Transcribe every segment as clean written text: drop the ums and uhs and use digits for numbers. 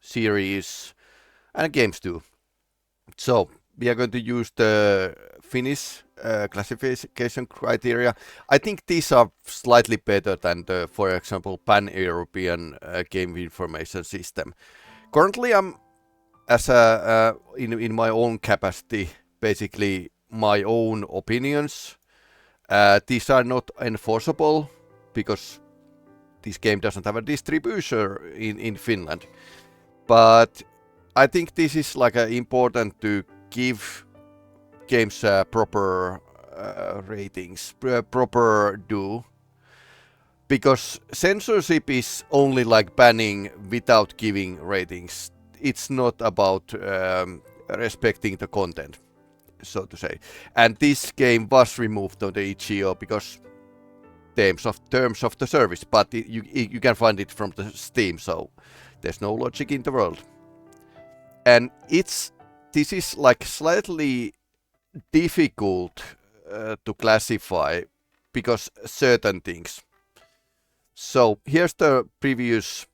series, and games too. So we are going to use the Finnish classification criteria. I think these are slightly better than the, for example, pan-European game information system. Currently, I'm as a in my own capacity, basically my own opinions. These are not enforceable because this game doesn't have a distribution in Finland. But I think this is like important to give games proper ratings, proper due. Because censorship is only like banning without giving ratings. It's not about respecting the content, so to say. And this game was removed on the itch.io because terms of the service, but you can find it from the Steam, so there's no logic in the world. And this is like slightly difficult to classify because certain things. So here's the previous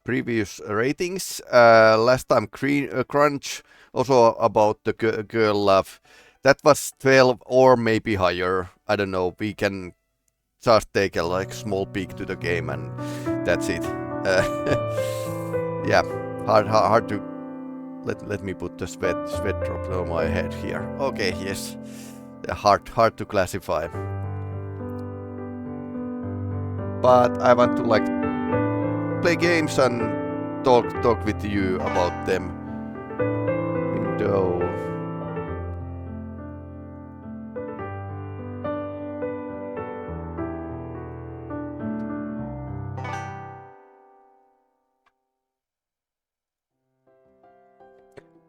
ratings. Last time Crunch, also about the girl love. That was 12 or maybe higher. I don't know. We can just take a like small peek to the game and that's it. Yeah, hard to. Let me put the sweat drop on my head here. Okay, yes, hard to classify. But I want to like play games and talk with you about them. Window.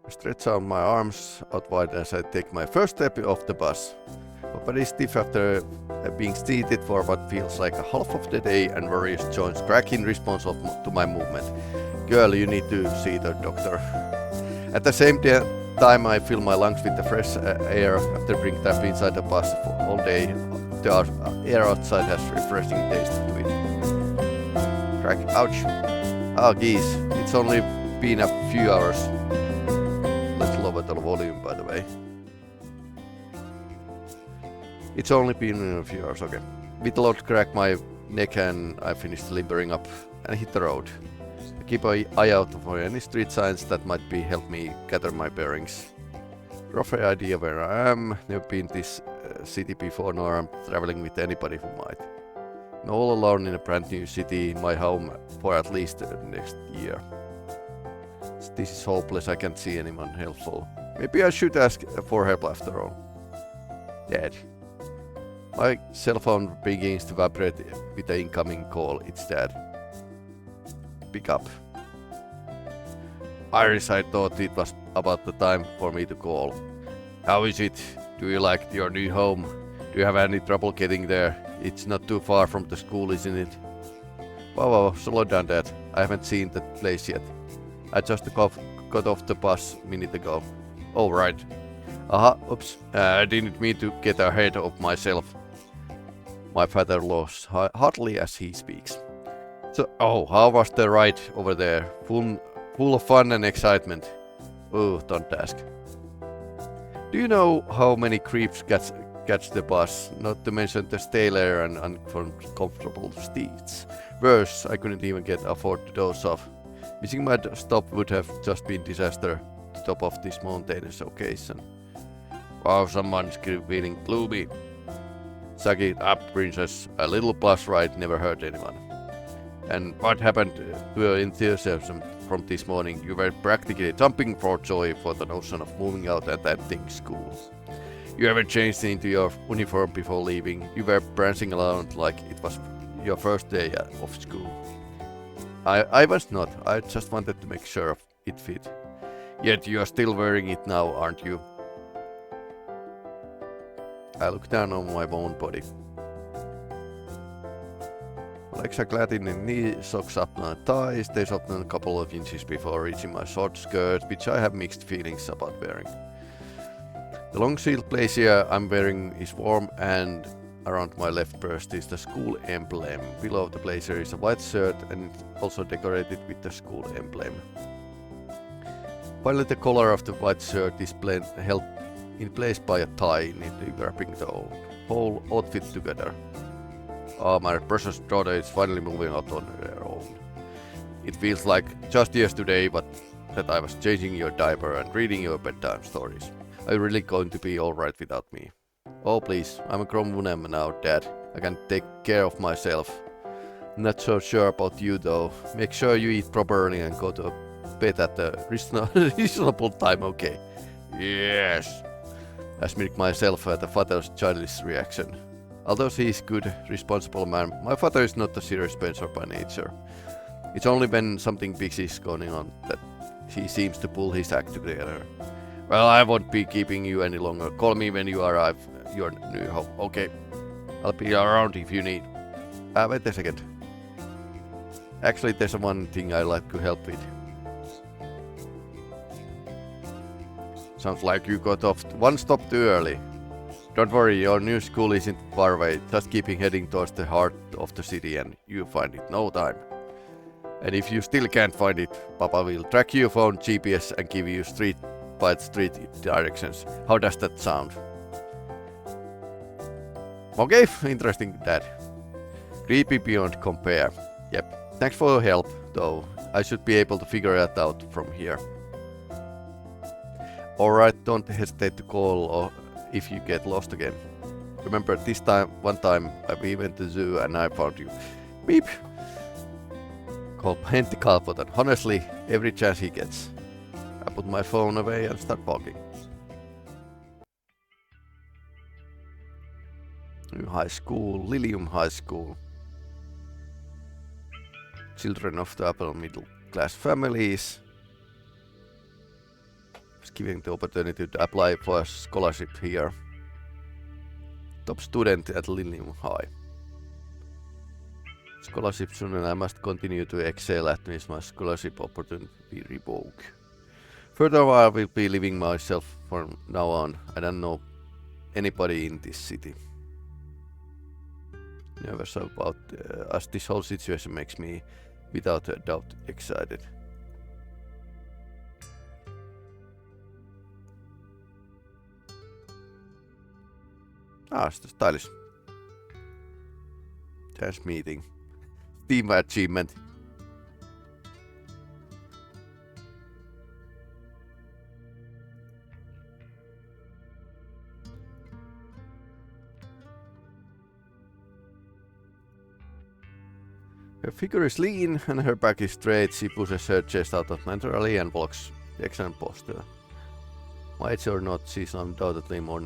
Stretch out my arms out wide as I take my first step off the bus. My body is stiff after being seated for what feels like a half of the day, and various joints crack in response to my movement. Girl, you need to see the doctor. At the same time, I fill my lungs with the fresh air after being trapped inside the bus for all day. The air outside has refreshing taste to it. Crack, ouch. Oh, geez, it's only been a few hours. Let's lower the volume, by the way. It's only been a few hours, okay. With a lot crack my neck and I finished limbering up and hit the road. I keep an eye out for any street signs that might help me gather my bearings. Rough idea where I am. Never been this city before, nor I'm traveling with anybody who might. I'm all alone in a brand new city, my home for at least the next year. This is hopeless, I can't see anyone helpful. Maybe I should ask for help after all. Dead. My cell phone begins to vibrate with the incoming call. It's dead. Pick up. Iris, I thought it was about the time for me to call. How is it? Do you like your new home? Do you have any trouble getting there? It's not too far from the school, isn't it? Whoa, slow down, Dad. I haven't seen that place yet. I just got off the bus a minute ago. Oh, right. Oops. I didn't mean to get ahead of myself. My father laughs heartily as he speaks. So, how was the ride over there? Full of fun and excitement. Oh, don't ask. Do you know how many creeps catch the bus? Not to mention the stale air and uncomfortable seats. Worse, I couldn't even afford to doze off. Missing my stop would have just been disaster. The top of this mountainous occasion. Wow, someone's feeling gloomy. Suck it up, princess. A little bus ride never hurt anyone. And what happened to your enthusiasm from this morning? You were practically jumping for joy for the notion of moving out and attending school. You ever changed into your uniform before leaving? You were prancing around like it was your first day of school. I was not. I just wanted to make sure it fit. Yet you are still wearing it now, aren't you? I look down on my own body. Legs are clad in knee socks up my thighs. They soften a couple of inches before reaching my short skirt, which I have mixed feelings about wearing. The long sleeve blazer I'm wearing is warm and around my left breast is the school emblem. Below the blazer is a white shirt and it's also decorated with the school emblem. Finally, the collar of the white shirt is held in place by a tie, neatly wrapping the whole outfit together. My precious daughter is finally moving out on her own. It feels like just yesterday, but that I was changing your diaper and reading your bedtime stories. Are you really going to be alright without me? Oh please, I'm a grown woman now, Dad. I can take care of myself. Not so sure about you though. Make sure you eat properly and go to bed at a reasonable time, okay? Yes! I smirk myself at the father's childish reaction. Although he is good, responsible man, my father is not a serious spender by nature. It's only when something big is going on that he seems to pull his act together. Well, I won't be keeping you any longer. Call me when you arrive your new home. Okay. I'll be around if you need. Wait a second. Actually, there's one thing I'd like to help with. Sounds like you got off one stop too early. Don't worry, your new school isn't far away. Just keeping heading towards the heart of the city and you'll find it no time. And if you still can't find it, Papa will track your phone GPS and give you street-by-street directions. How does that sound? Okay, interesting, Dad. Creepy beyond compare. Yep, thanks for your help, though. I should be able to figure it out from here. Alright, don't hesitate to call or if you get lost again. Remember one time we went to the zoo and I found you. Beep! Call Hentti Kalpoten. Honestly, every chance he gets. I put my phone away and start walking. New high school, Lilium High School. Children of the upper middle class families was given the opportunity to apply for a scholarship here. Top student at Lilium High. Scholarship soon and I must continue to excel at this my scholarship opportunity revoked. Furthermore, I will be living myself from now on. I don't know anybody in this city. Never so about as this whole situation makes me without a doubt excited. It's the stylish dance meeting. Team achievement. Her figure is lean and her back is straight. She pushes her chest out naturally and blocks the excellent posture. My age or not, she's undoubtedly more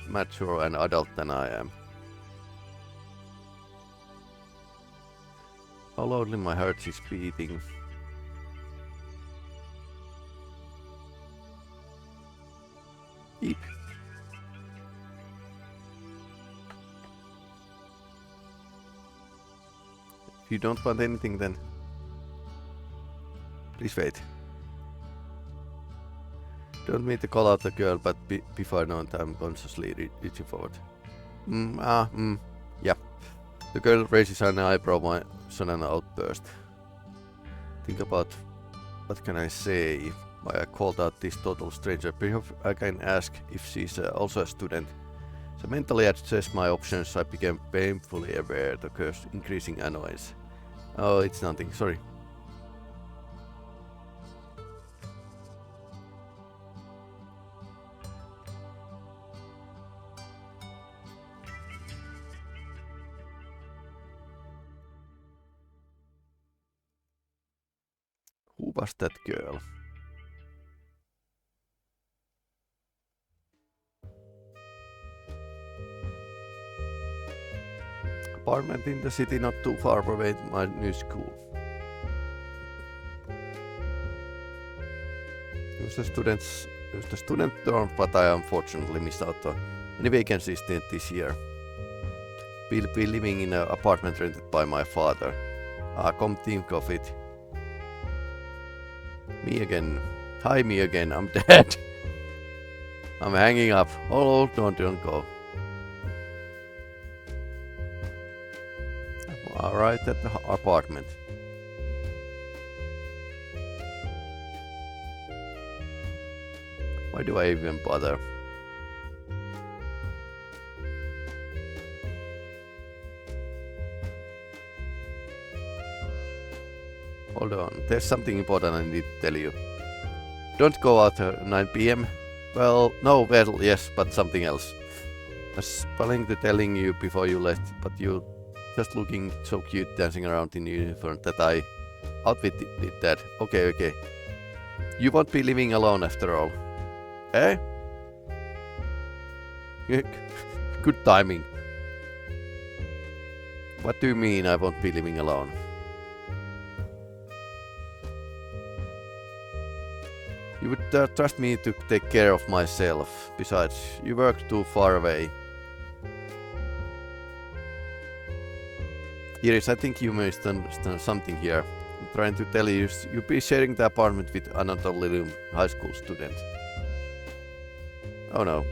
mature and adult than I am. How loudly my heart is beating. Beep. If you don't want anything, then please wait. Don't mean to call out the girl, but before I know it, I'm consciously reaching forward. Yeah. The girl raises an eyebrow my sudden outburst. Think about what can I say. Why I called out this total stranger. Perhaps I can ask if she's also a student. So mentally assess my options. I became painfully aware of the curse increasing annoyance. Oh, it's nothing. Sorry. Who was that girl? Apartment in the city not too far away from my new school. It was the student dorm, but I unfortunately missed out on any vacancies this year. We'll be living in an apartment rented by my father. Come think of it. Me again. Hi, me again. I'm dead. I'm hanging up. Oh, don't go. Alright, at the apartment. Why do I even bother? Hold on, there's something important I need to tell you. Don't go out at 9 p.m. Well, no, well, yes, but something else. I was planning to telling you before you left, but you just looking so cute dancing around in uniform that I outwitted that. Okay. You won't be living alone after all. Eh? Good timing. What do you mean I won't be living alone? You would trust me to take care of myself. Besides, you work too far away. Iris, I think you may understand something here. I'm trying to tell you, you'll be sharing the apartment with another little high school student. Oh no.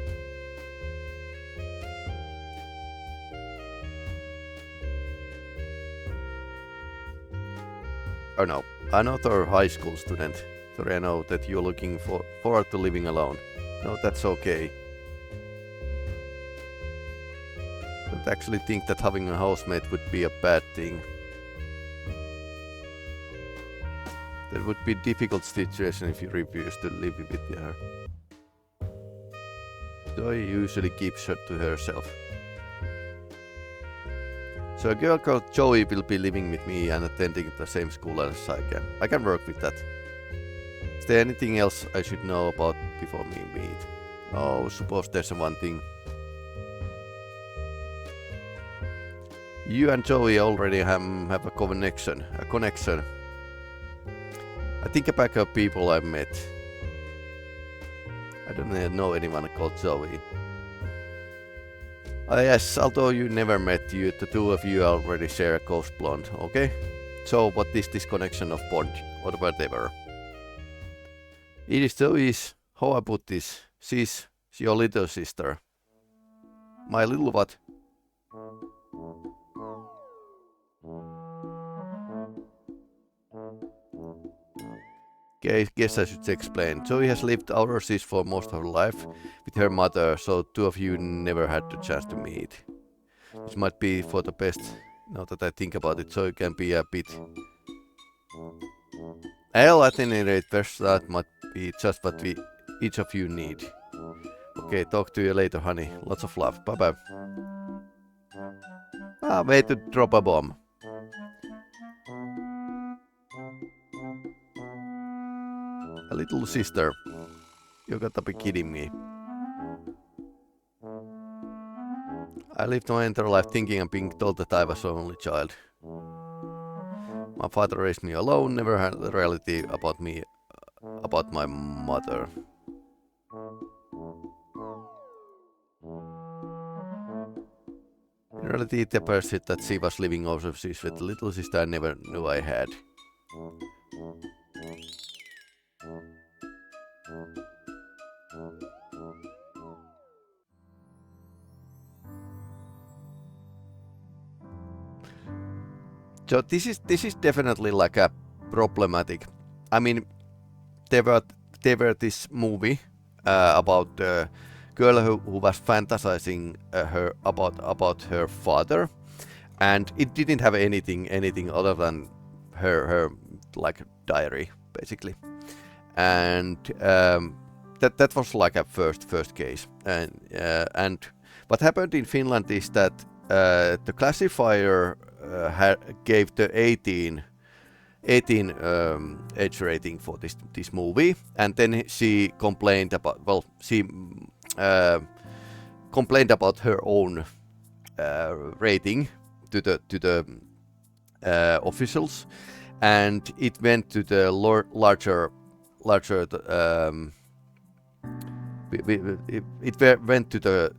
Oh no, another high school student. Sorry, I know that you're looking forward to living alone. No, that's okay. I don't actually think that having a housemate would be a bad thing. That would be a difficult situation if you refuse to live with her. Joy usually keeps her to herself. So a girl called Joey will be living with me and attending the same school as I can. I can work with that. Is there anything else I should know about before we meet? Oh, suppose there's one thing. You and Joey already have a connection. I think back of people I've met. I don't know anyone called Joey. Yes, although you never met, the two of you already share a ghost blonde, okay? So what is this connection of bond or whatever? It is Joey's, how I put this, she's your little sister. My little what? Okay, guess I should explain. Zoe has lived overseas for most of her life with her mother, so two of you never had the chance to meet. This might be for the best, now that I think about it, so it can be a bit... Well, at any rate, first that might be just what each of you need. Okay, talk to you later, honey. Lots of love. Bye-bye. Way to drop a bomb. A little sister. You gotta be kidding me. I lived my entire life thinking and being told that I was the only child. My father raised me alone, never had the reality about me, about my mother. In reality, it appears that she was living overseas with the little sister I never knew I had. So this is definitely like a problematic. I mean, there were this movie about the girl who was fantasizing about her father, and it didn't have anything other than her like diary basically, and that was like a first case, and what happened in Finland is that the classifier gave the 18 age rating for this movie, and then she complained about complained about her own rating to the officials, and it went to the larger it went to the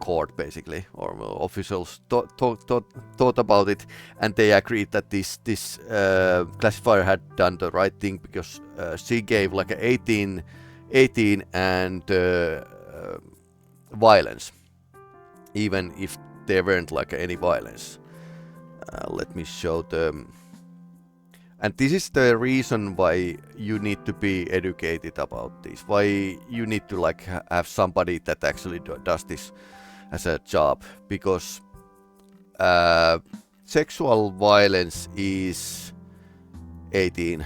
court basically, or officials thought about it, and they agreed that this classifier had done the right thing, because she gave like a 18 and violence, even if there weren't like any violence. let me show the. And this is the reason why you need to be educated about this. Why you need to like have somebody that actually does this as a job, because sexual violence is 18,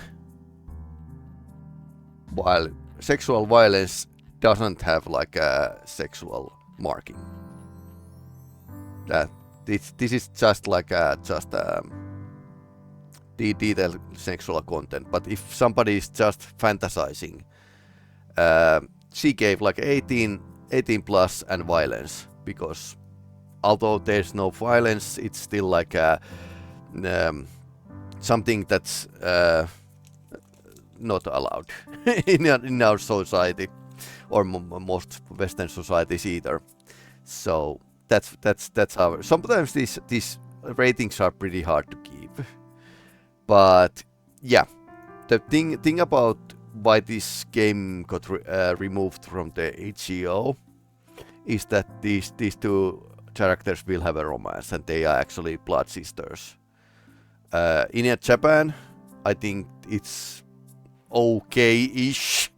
while sexual violence doesn't have like a sexual marking. That this is just like the detailed sexual content. But if somebody is just fantasizing, she gave like 18 plus and violence, because although there's no violence, it's still like something that's not allowed in our society, or most Western societies either. So that's how. Sometimes these ratings are pretty hard to keep. But yeah, the thing about why this game got removed from the HEO is that these two characters will have a romance, and they are actually blood sisters. In Japan, I think it's okay-ish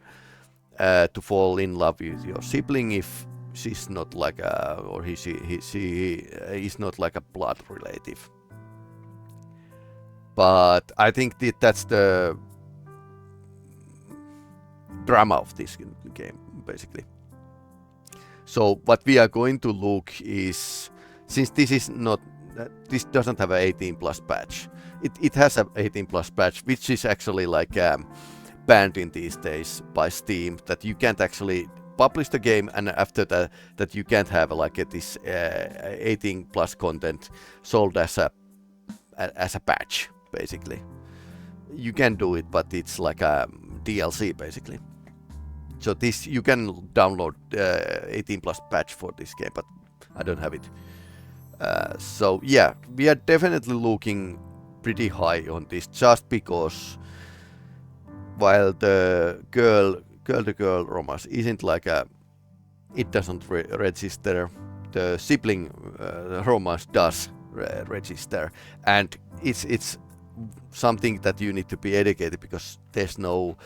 to fall in love with your sibling if she's not like he is not like a blood relative. But I think that's the drama of this game, basically. So what we are going to look is, since this doesn't have an 18 plus patch, it has an 18 plus patch, which is actually like banned in these days by Steam, that you can't actually publish the game, and after that you can't have like this 18 plus content sold as a patch. Basically, you can do it, but it's like a DLC basically. So this, you can download 18 plus patch for this game, but I don't have it. So yeah, we are definitely looking pretty high on this, just because while the girl romance isn't like it doesn't register, the sibling romance does register, and it's something that you need to be educated, because there's no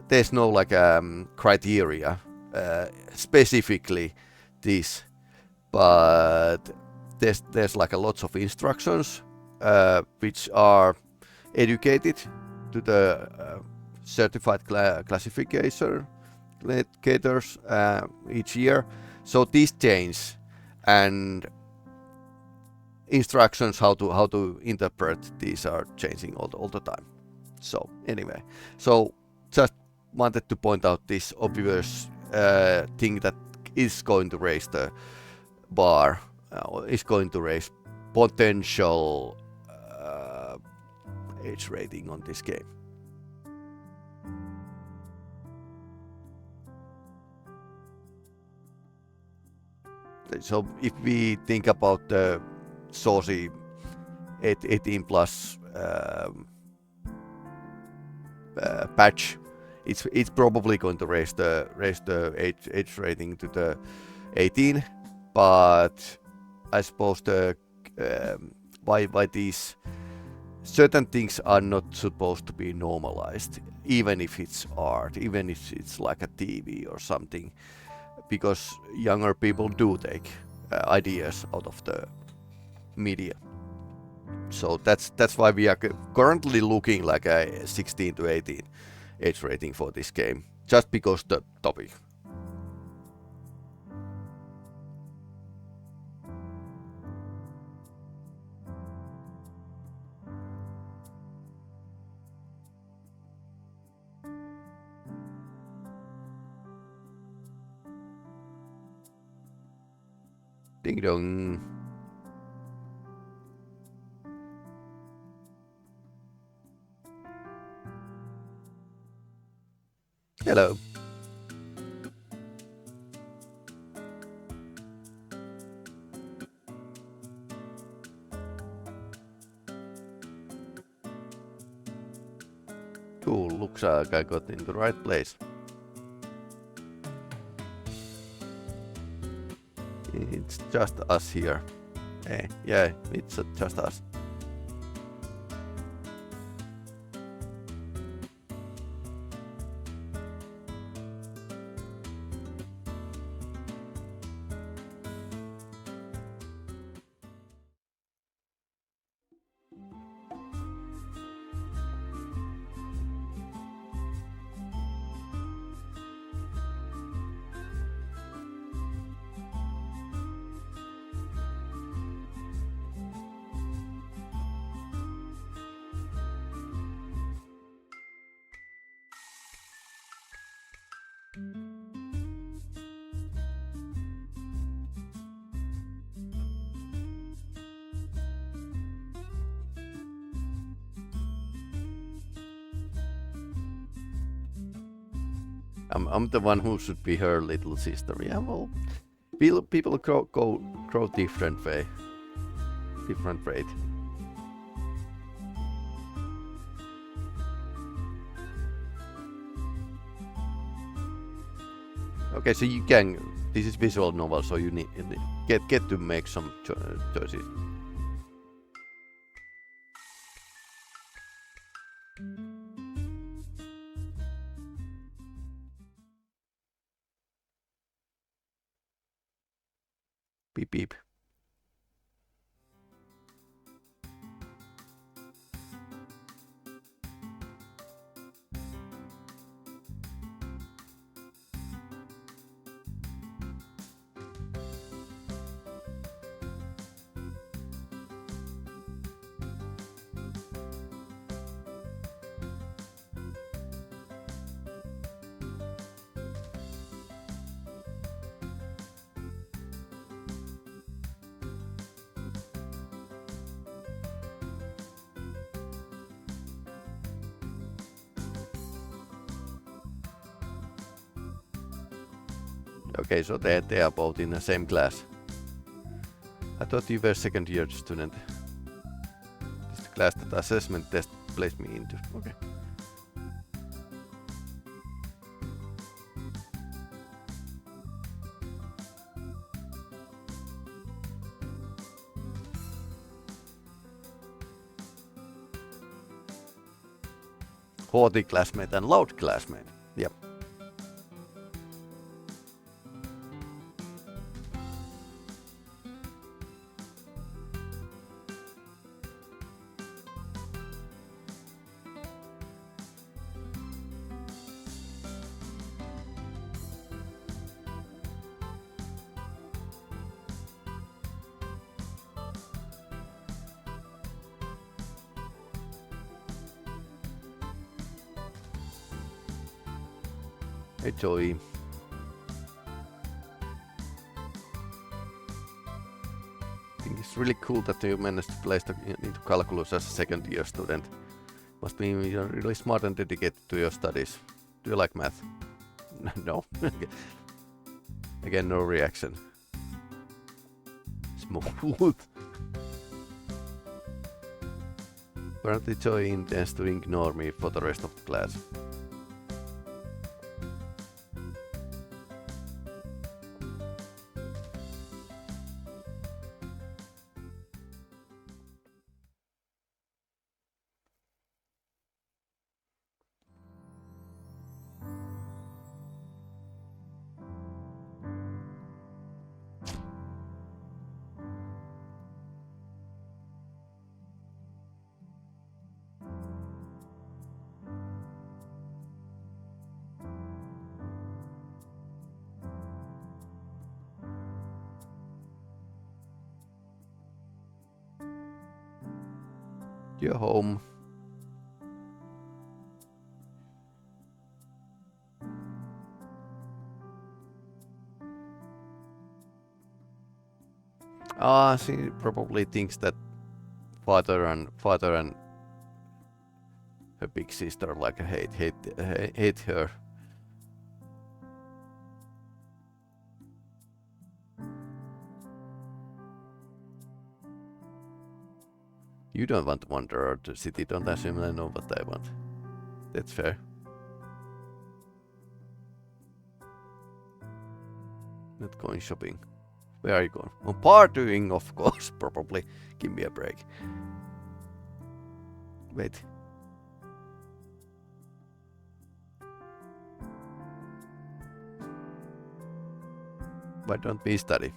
there's no like criteria specifically this, but there's like a lots of instructions which are educated to the certified classification classificators each year. So these change, and instructions how to interpret these are changing all the time. So anyway, so just wanted to point out this obvious thing that is going to raise the bar, is going to raise potential age rating on this game. So if we think about the saucy 18 plus patch, it's probably going to raise the age rating to the 18, but I suppose the why these certain things are not supposed to be normalized, even if it's art, even if it's like a TV or something, because younger people do take ideas out of the media. So that's why we are currently looking like a 16 to 18 age rating for this game, just because the topic. Ding dong. Hello. Cool, looks like I got in the right place. It's just us here. Yeah, it's just us. I'm the one who should be her little sister. Yeah, well, people grow different way, different rate. Okay, so you can. This is visual novel, so you need get to make some choices. Beep beep. Okay, so they are both in the same class. I thought you were second year student. This is the class that assessment test placed me into. Okay. Haughty classmate and loud classmate. Yep. Hey Joey. I think it's really cool that you managed to place into calculus as a second year student. Must mean you're really smart and dedicated to your studies. Do you like math? No. Again, no reaction. Smooth. Apparently Joey intends to ignore me for the rest of the class. You're home. She probably thinks that father and her big sister like hate her. You don't want to wander around the city, don't assume I know what I want. That's fair. Not going shopping. Where are you going? Oh, partying, of course, probably. Give me a break. Wait. Why don't we study?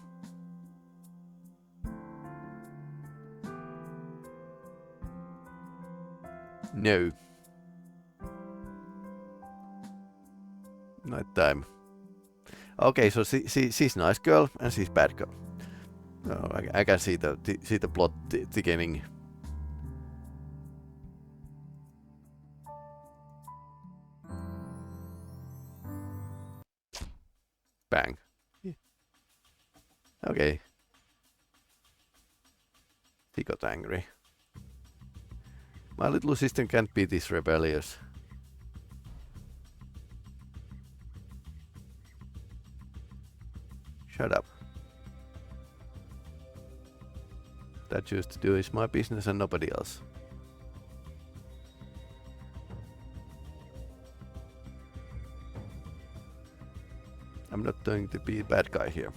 No. Night time. Okay, so she's nice girl and she's bad girl. Oh, I can see the plot thickening. Bang. Yeah. Okay. He got angry. My little sister can't be this rebellious. Shut up. That used to do is my business and nobody else. I'm not going to be a bad guy here.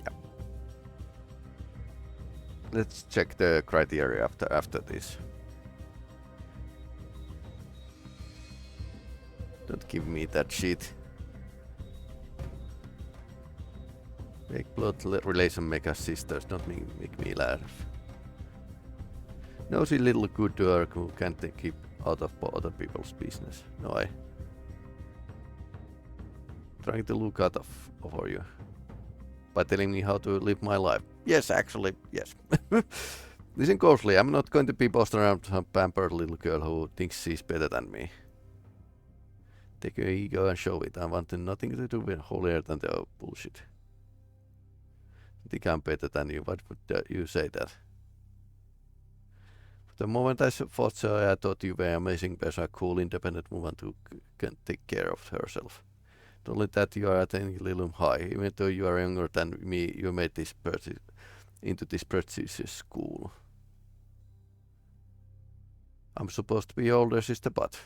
Yeah. Let's check the criteria after this. Don't give me that shit. Make blood relation make us sisters, don't make me laugh. Nosy little good dwarf who can't keep out of other people's business. No, I trying to look out for you by telling me how to live my life. Yes, actually, yes. Listen closely, I'm not going to be bossed around some pampered little girl who thinks she's better than me. Take your ego and show it. I want nothing to do with holier than the bullshit. I think I'm better than you. Why would you say that? The moment I thought so, I thought you were an amazing person, a cool, independent woman who can take care of herself. Not only that, you are attaining a little high. Even though you are younger than me, you made this into this prestigious school. I'm supposed to be your older sister, but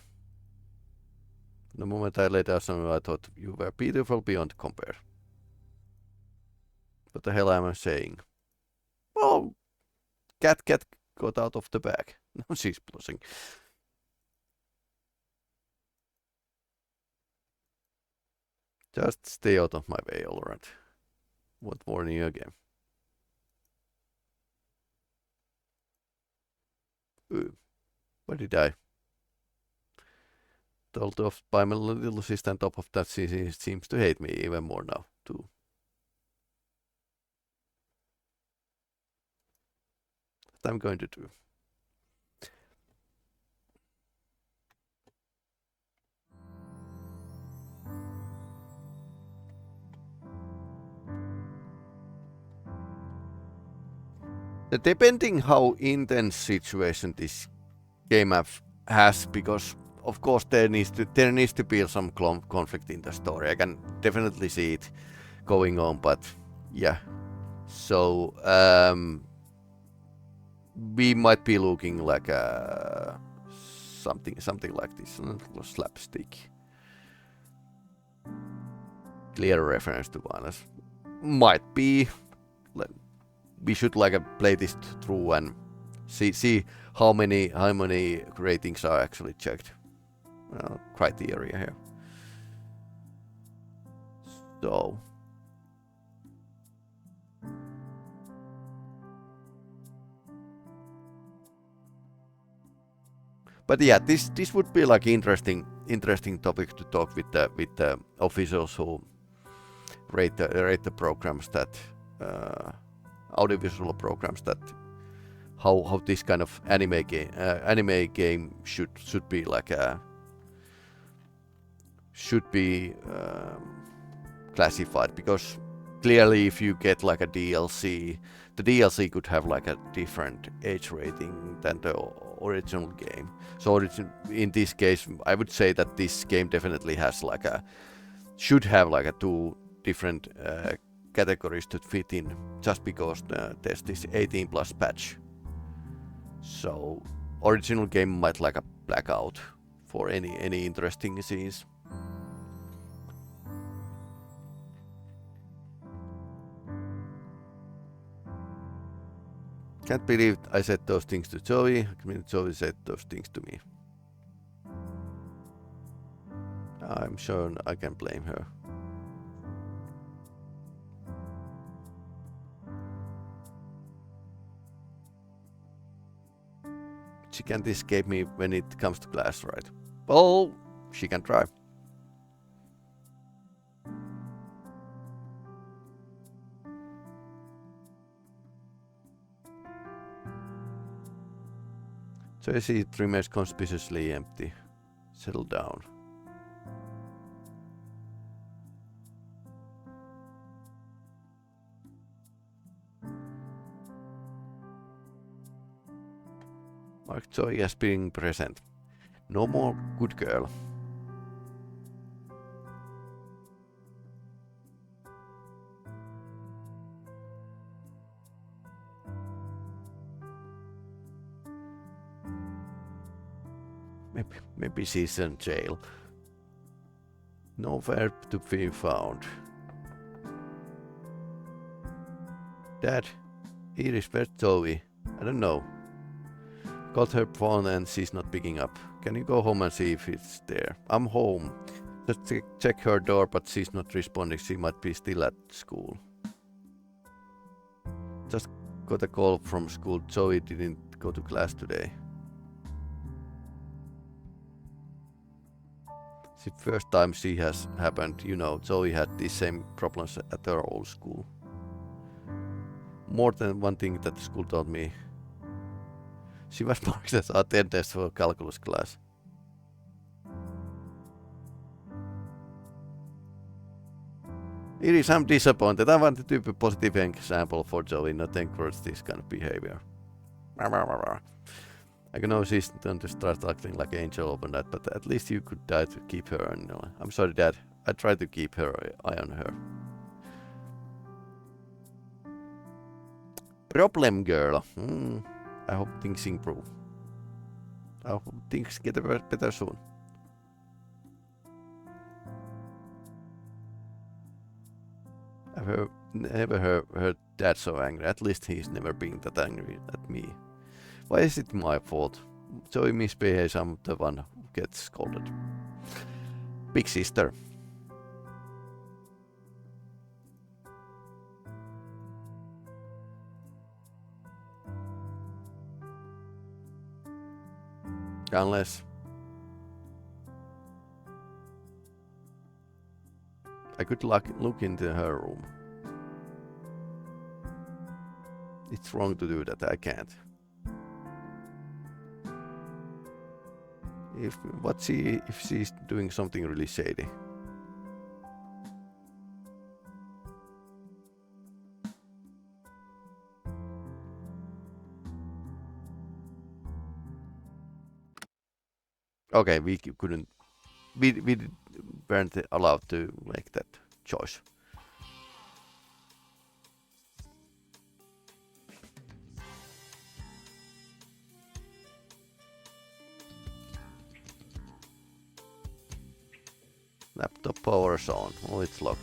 the moment I laid eyes on you, I thought you were beautiful beyond compare. What the hell am I saying? Well, cat got out of the bag. Now she's blushing. Just stay out of my way, alright. Won't warn you again. Where did I? Told off by my little sister, on top of that she seems to hate me even more now, too. What I'm going to do. Depending how intense situation this game has, because of course there needs to be some conflict in the story. I can definitely see it going on, but yeah. So we might be looking like something like this, a little slapstick. Clear reference to violence. Might be. We should play this through and see how many ratings are actually checked. Criteria here. So but yeah, this would be like interesting topic to talk with the officials who rate the programs that audiovisual programs, that how this kind of anime game should be like classified, because clearly if you get like a DLC, the DLC could have like a different age rating than the original game. So in this case, I would say that this game definitely has should have two different categories to fit in, just because there's this 18 plus patch. So original game might black out for any interesting scenes. Can't believe I said those things to Zoe. I mean, Zoe said those things to me. I'm sure I can blame her. She can't escape me when it comes to class, right? Well, she can try. So I see it remains conspicuously empty. Settle down. Mark Zoe as being present. No more good girl. Maybe she's in jail. Nowhere to be found. Dad, Iris, where's Zoe? I don't know. Called her phone and she's not picking up. Can you go home and see if it's there? I'm home. Just check her door, but she's not responding. She might be still at school. Just got a call from school. Zoe didn't go to class today. It's the first time she has happened. You know, Zoe had the same problems at her old school. More than one thing that the school told me. She was marked as attendance for calculus class. Iris, I'm disappointed. I wanted to be a positive example for Zoe, not encourage this kind of behavior. I know she's going to start acting like an angel overnight, but at least you could try to keep her. I'm sorry, Dad. I tried to keep her eye on her. Problem girl. I hope things improve. I hope things get better soon. I've never heard Dad so angry. At least he's never been that angry at me. Why is it my fault? Zoe misbehaves, I'm the one who gets scolded. Big sister. Unless I could look into her room. It's wrong to do that, I can't. If she's doing something really shady. Okay, we weren't allowed to make that choice. Laptop power's on. Oh, it's locked.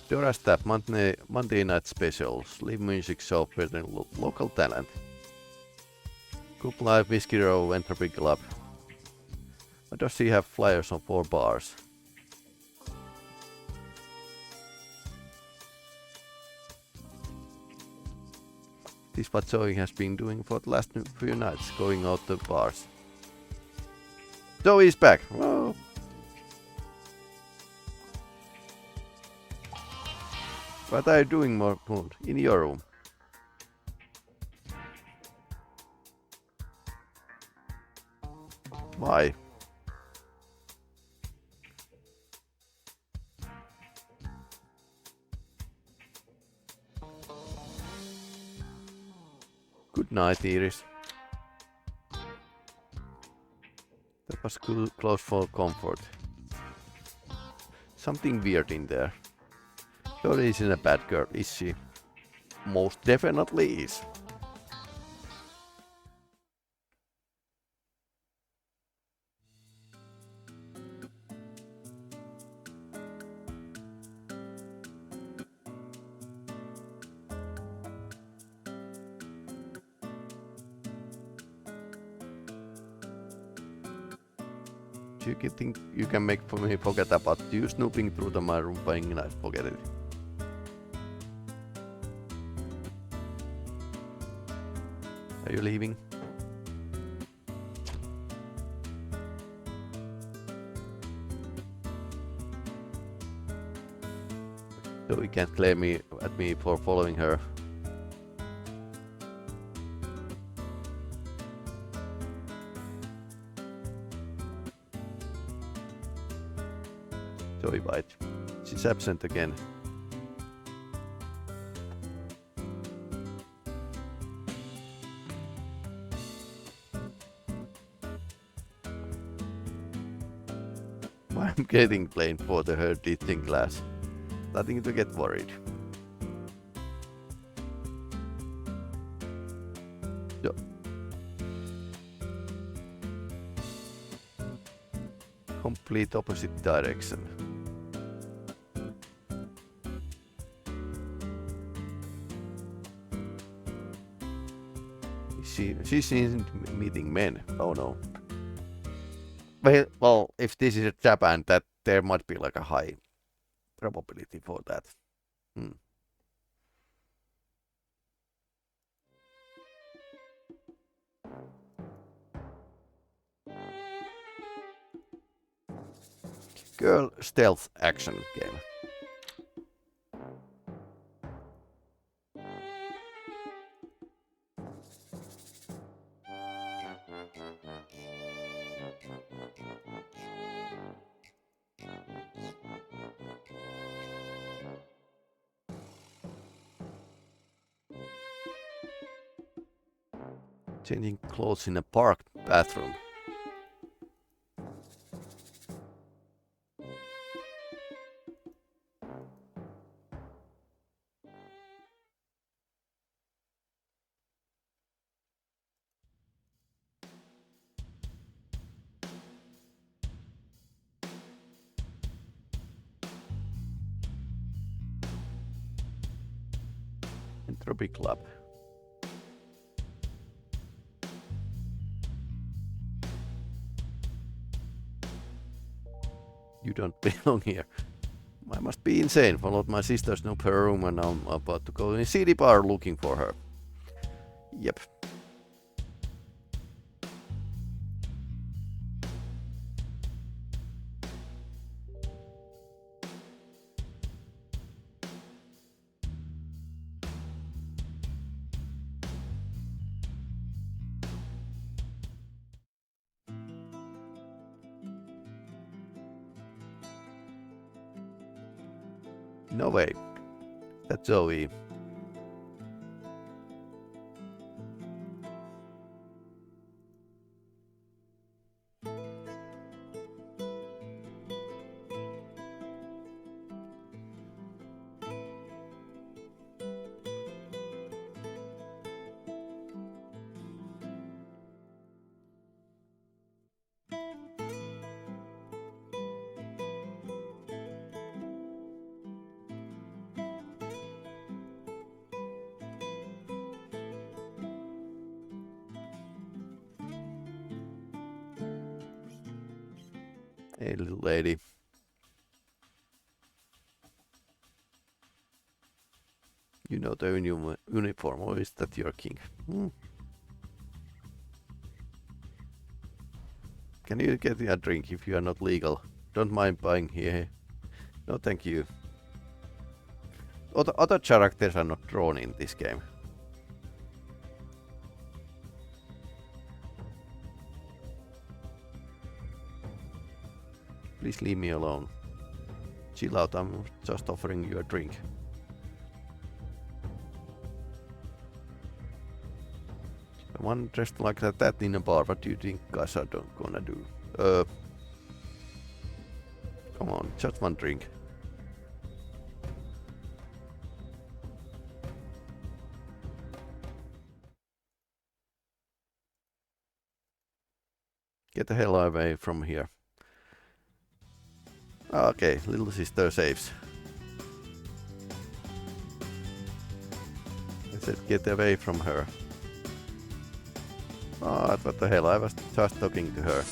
Dora's Tap Monday night specials. Live music show featuring local talent. Coop Live, Whiskey Row, Entropy Club. Why does she have flyers on 4 bars? This is what Zoe has been doing for the last few nights, going out to bars. Zoe is back! Whoa. What are you doing, Morpul? In your room? Why? Good night, Iris. That was close for comfort. Something weird in there. Zoe isn't a bad girl, is she? Most definitely is. Do you think you can make me forget about you snooping through my room playing night? Forget it. Are you leaving? So he can't claim at me for following her. Joy White. She's absent again. I'm getting blamed for her teaching class. Starting to get worried. So. Complete opposite direction. She's meeting men. Oh no. Well, if this is Japan, that there might be like a high probability for that. Girl stealth action game. Changing clothes in a park bathroom. Entropy Club. You don't belong here. I must be insane. Followed my sister snoop her room and I'm about to go in a CD bar looking for her. Yep. No way. That's Zoe. Hey, little lady. You know the uniform, or is that your king? Can you get a drink if you are not legal? Don't mind buying here. No, thank you. Other characters are not drawn in this game. Please leave me alone. Chill out, I'm just offering you a drink. One dressed like that in a bar, what do you think guys are gonna do? Come on, just one drink. Get the hell away from here. Okay, little sister saves. I said get away from her. Oh, what the hell, I was just talking to her.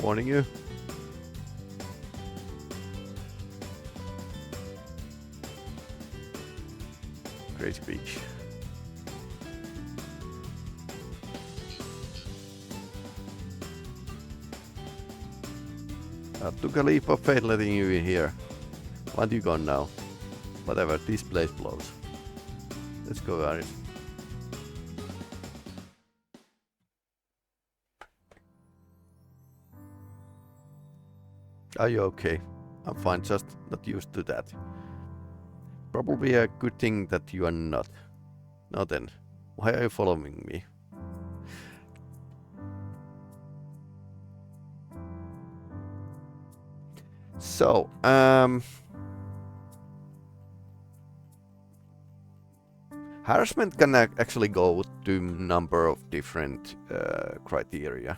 Warning you. Great speech. I took a leap of faith letting you in here. Aren't you gone now? Whatever, this place blows. Let's go, Aris. Are you okay? I'm fine, just not used to that. Probably a good thing that you are not. Now then, why are you following me? So, harassment can actually go to a number of different criteria.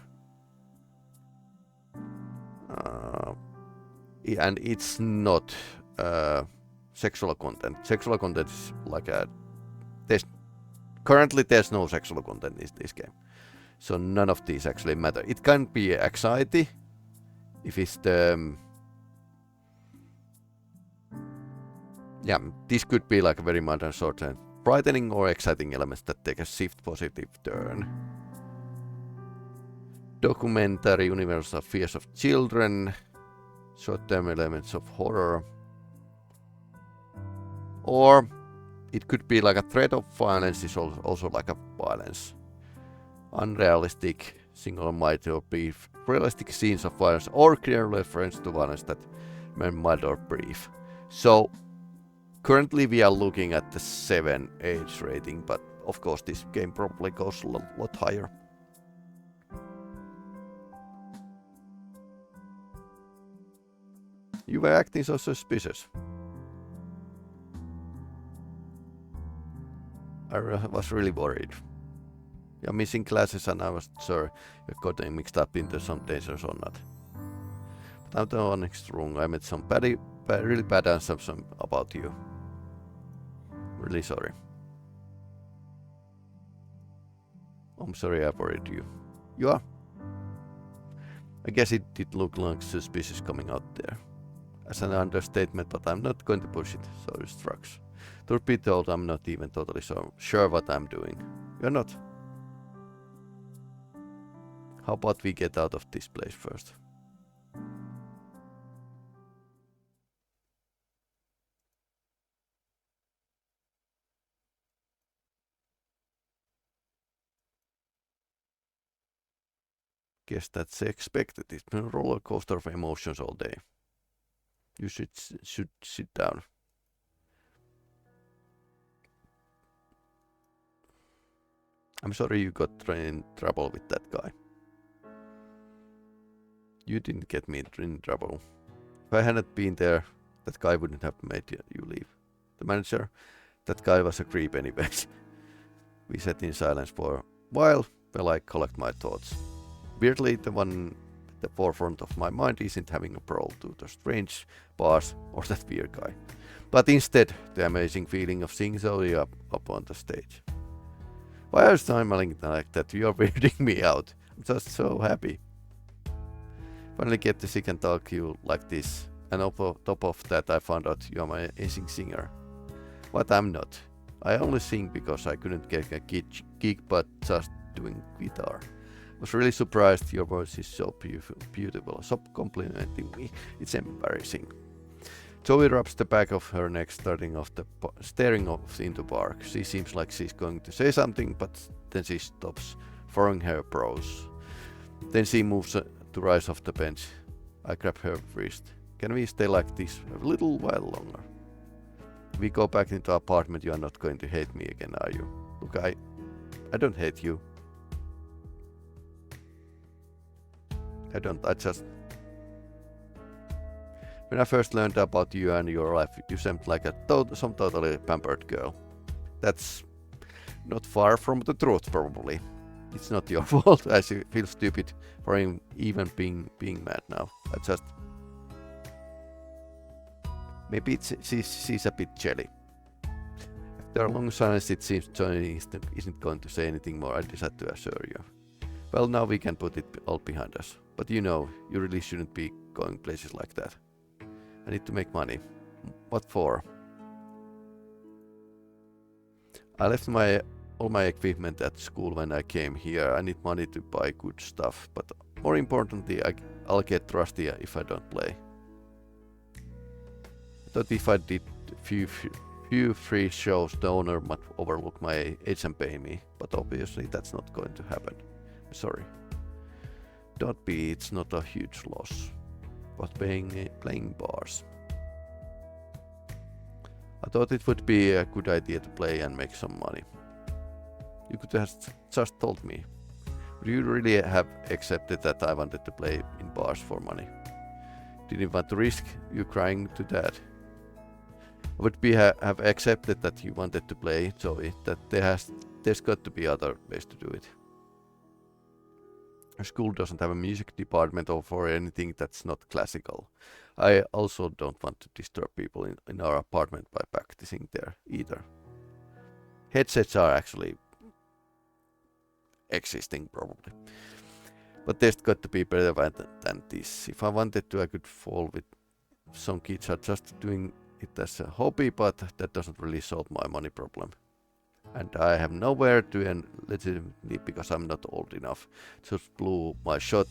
And it's not sexual content. Sexual content is like a... Currently there's no sexual content in this game. So none of these actually matter. It can be anxiety. If it's the... yeah, this could be like a very modern sort of frightening or exciting elements that take a shift positive turn. Documentary universal fears of children. Short-term elements of horror. Or it could be like a threat of violence is also like a violence. Unrealistic, single-minded or brief, realistic scenes of violence or clear reference to violence that may mild or brief. So currently we are looking at the 7 age rating, but of course this game probably goes a lot higher. You were acting so suspicious. I was really worried. You're missing classes and I was sure you're getting mixed up into some dangers or not. But I'm the one next room. I met some really bad assumptions about you. Really sorry. I'm sorry I worried you. You are? I guess it did look like suspicious coming out there. As an understatement, but I'm not going to push it, so it strikes. Truth be told, I'm not even totally sure what I'm doing. You're not. How about we get out of this place first? Guess that's expected. It's been a roller coaster of emotions all day. You should sit down. I'm sorry you got in trouble with that guy. You didn't get me in trouble. If I hadn't been there, that guy wouldn't have made you leave. The manager, that guy was a creep anyways. We sat in silence for a while while I collect my thoughts. Weirdly, the one at the forefront of my mind isn't having a brawl to the strange boss or that weird guy, but instead the amazing feeling of seeing Zoe up on the stage. Why are you smiling like that? You're weirding me out. I'm just so happy. Finally get to see and talk to you like this, and on top of that I found out you're my amazing singer. But I'm not. I only sing because I couldn't get a gig but just doing guitar. I was really surprised your voice is so beautiful. Stop complimenting me. It's embarrassing. Zoe rubs the back of her neck, staring off into park. She seems like she's going to say something, but then she stops, furrowing her brows. Then she moves to rise off the bench. I grab her wrist. Can we stay like this a little while longer? If we go back into our apartment, you are not going to hate me again, are you? Look, I don't hate you. I just... When I first learned about you and your life, you seemed like some totally pampered girl. That's not far from the truth, probably. It's not your fault. I feel stupid for even being mad now. I just... Maybe she's a bit jelly. After a long silence, it seems Johnny isn't going to say anything more. I decided to assure you. Well, now we can put it all behind us. But you know, you really shouldn't be going places like that. I need to make money. What for? I left all my equipment at school when I came here. I need money to buy good stuff, but more importantly, I'll get rusty if I don't play. I thought if I did few free shows, the owner might overlook my age and pay me, but obviously that's not going to happen. Sorry. Don't be, it's not a huge loss, but playing bars. I thought it would be a good idea to play and make some money. You could have just told me. Would you really have accepted that I wanted to play in bars for money? Didn't want to risk you crying to dad. I would have accepted that you wanted to play, Joey, that there's got to be other ways to do it. Our school doesn't have a music department or for anything that's not classical. I also don't want to disturb people in our apartment by practicing there either. Headsets are actually existing probably. But there's got to be better than this. If I wanted to, I could fall with some kids are just doing it as a hobby, but that doesn't really solve my money problem. And I have nowhere to end legitimately because I'm not old enough. Just blew my shot.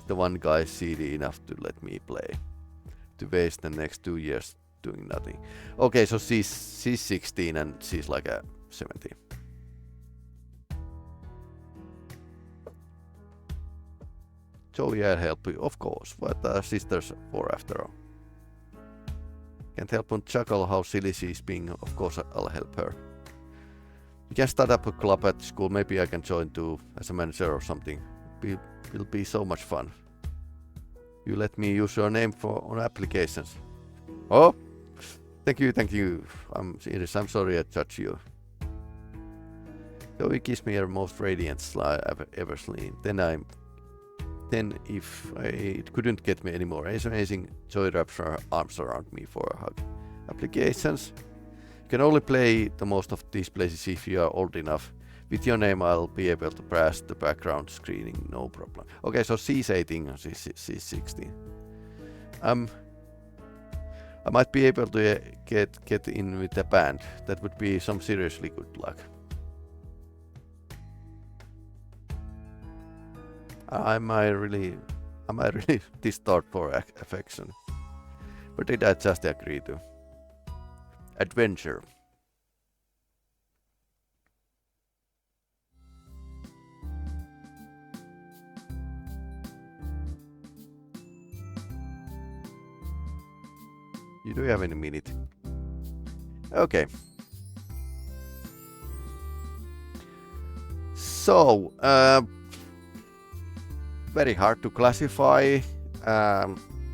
The one guy CD enough to let me play. To waste the next 2 years doing nothing. Okay, so she's 16 and she's like a 17. Joey, I'll help you, of course. What are sisters for after all? Can't help but chuckle how silly she's being. Of course, I'll help her. We can start up a club at school. Maybe I can join too as a manager or something. It'll be so much fun. You let me use your name on applications. Oh, thank you. I'm sorry I judged you. Joey gives me her most radiant smile I've ever seen. Then if it couldn't get me anymore, it's amazing. Joy wraps her arms around me for a hug. Applications. You can only play the most of these places if you are old enough. With your name, I'll be able to pass the background screening, no problem. Okay, so she's 18 and she's 16. I might be able to get in with the band. That would be some seriously good luck. Am I really this thought for affection? But did I just agree to? Adventure. You do have any minute? Okay. So, very hard to classify.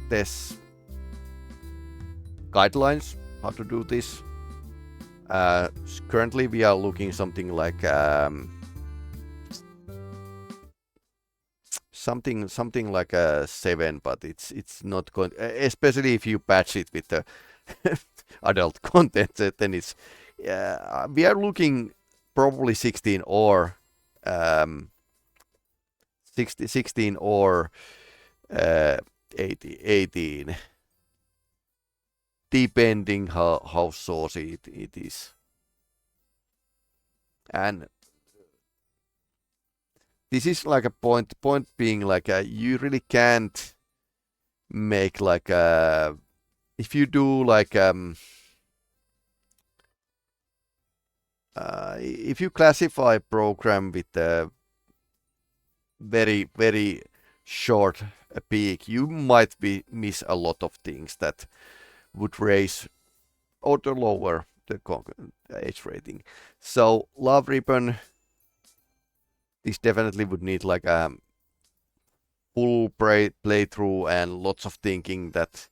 There's guidelines how to do this. Currently, we are looking something like something like a 7, but it's not going. Especially if you patch it with the adult content, then it's. We are looking probably 16 or 16 or 18, depending how saucy it is. And this is like a point being like you really can't make like a, if you do like if you classify a program with a very very short peak, you might miss a lot of things that would raise or to lower the age rating. So Love Ribbon, this definitely would need like a full playthrough and lots of thinking that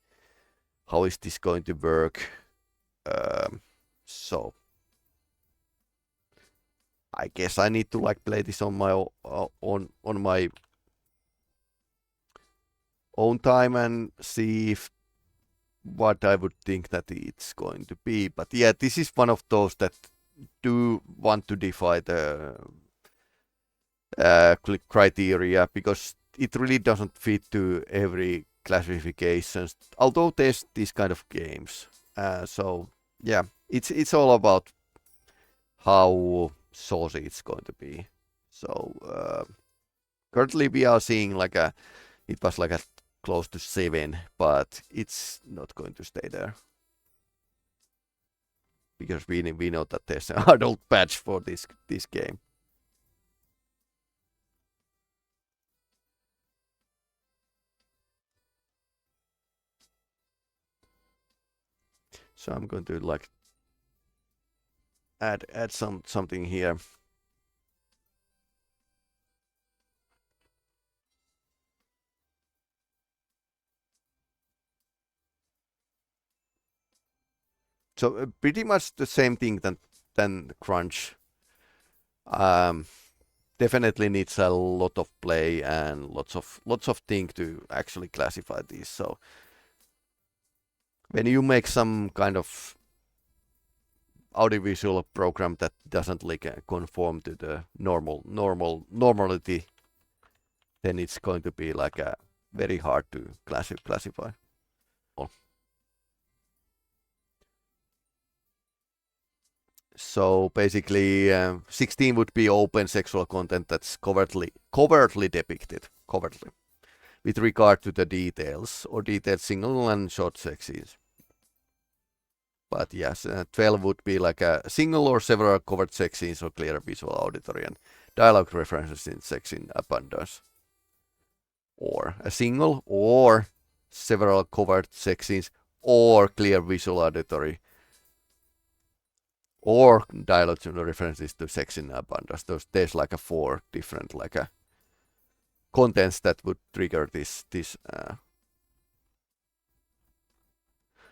how is this going to work. So I guess I need to like play this on my on my own time and see if what I would think that it's going to be. But yeah, this is one of those that do want to defy the criteria, because it really doesn't fit to every classifications, although there's these kind of games. So yeah, it's all about how saucy it's going to be. So currently we are seeing like it was like a close to 7, but it's not going to stay there, because we know that there's an adult patch for this game. So I'm going to like add something here. So pretty much the same thing than Crunch. Um, Definitely needs a lot of play and lots of things to actually classify these. So when you make some kind of audiovisual program that doesn't like conform to the normality, then it's going to be like a very hard to classify. So basically, 16 would be open sexual content that's covertly depicted, with regard to the details or detailed single and short sex scenes. But yes, 12 would be like a single or several covered sex scenes or clear visual, auditory, and dialogue references in sex in abundance. Or a single or several covered sex scenes or clear visual, auditory, or dialogue references to sex in abundance. There's like a 4 different like a contents that would trigger this.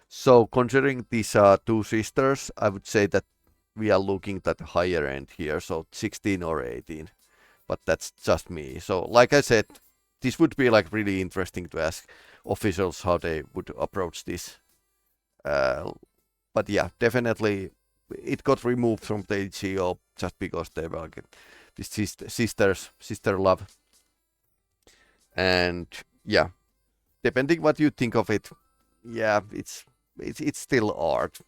So considering these are 2 sisters, I would say that we are looking at the higher end here, so 16 or 18. But that's just me. So like I said, this would be like really interesting to ask officials how they would approach this. But yeah, definitely it got removed from the HCO just because they were like this sister love. And yeah, depending what you think of it, yeah, it's still art.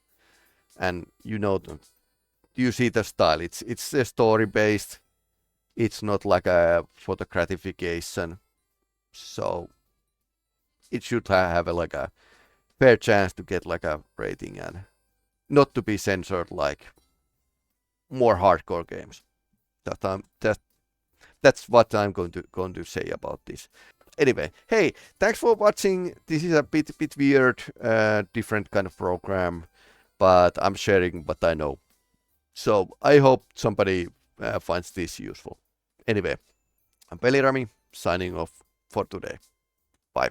And you know, you see the style. It's a story based. It's not like a for the gratification. So it should have like a fair chance to get like a rating and not to be censored like more hardcore games. That's what I'm going to say about this. Anyway, hey, thanks for watching. This is a bit weird, different kind of program, but I'm sharing what I know. So I hope somebody finds this useful. Anyway, I'm Peli-Rami, signing off for today. Bye.